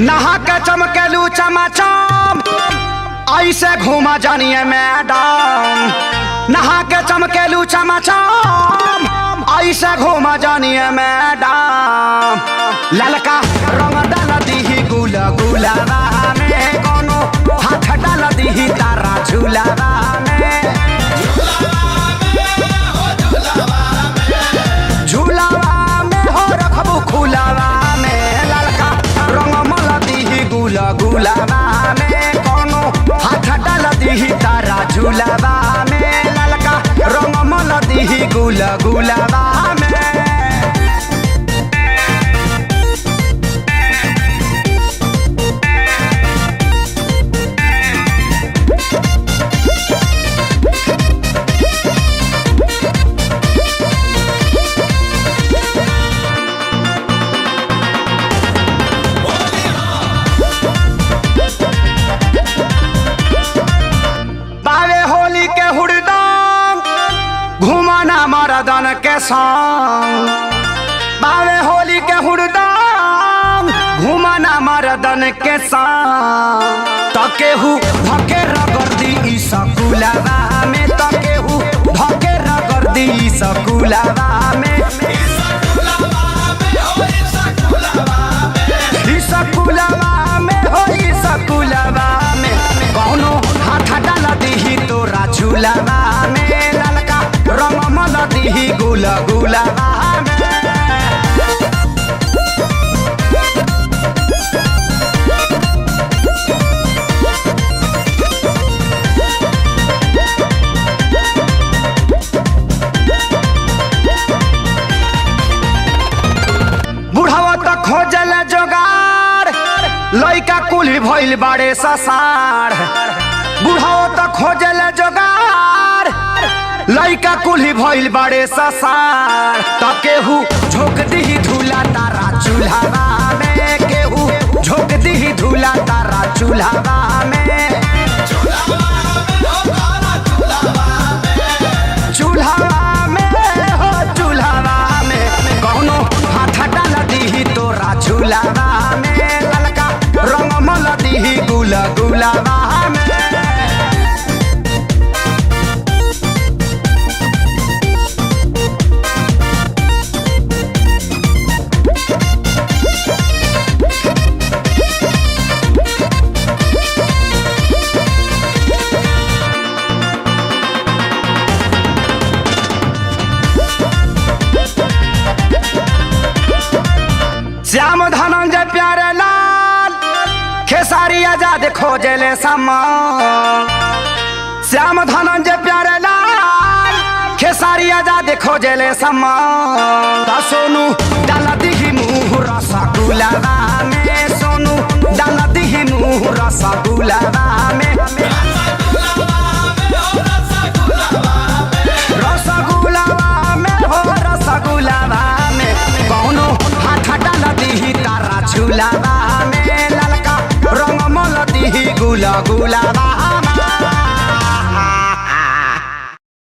नहा के चमकेलू चमाचम ऐसे घूमा जानिए मैडम। नहा के चमकेलू चमाचम ऐसे घूमा जानिए मैडम। ललका रंग डाल दी गुला गुलाबा में कोनो हाथ डाल दी तारा झूलाबा में। झूलाबा में हो रखबू खुलाबा में ललका रंग मल दी गुला गुलाबा में कोनो हाथ डाल दी तारा झूलाबा में ललका रंग मल दी गुला गुलाबा में। घुमाना मर्दन के संग बावे होली के हुड़दम घुमाना मर्दन के संग तकेहू धके रगर्दी ई सकुलाबा में। तकेहू धके रगर्दी ई सकुलाबा में। ई सकुलाबा में हो ई सकुलाबा में कौनो हाथ डाल दी तोरा झूलाबा में ललका रंग मल दी गुला गुलाबा में। बुढ़ावा तो खोजल जोगार लइका कुली भइल बाड़े ससार। बुढ़ावा तो खोजल जोगार लइका कुली भइल बाड़े ससार। त केहू झोंक दी धूला तारा चूल्हावा में। केहू झोंक दी धूला तारा चूल्हावा में। चूल्हावा में हो चूल्हावा में कौनो हाथ डाल दी तोरा झूलावा में ललका रंग मल दी गुला गुलाबा में। श्याम धनंजय प्यारे लाल खेसारी आजाद खोजले समान। श्याम धनंजय प्यारे लाल खेसारी आजाद खोजले समान। त सोनू डाल दी मुँह रसगुलाबा में। सोनू डाल दी मुँह रसगुलाबा में। रसगुलाबा में हो रसगुलाबा में कौनो हाथ डाल दी तारा झूलाबा में ललका रंग मल दी गुला गुलाबा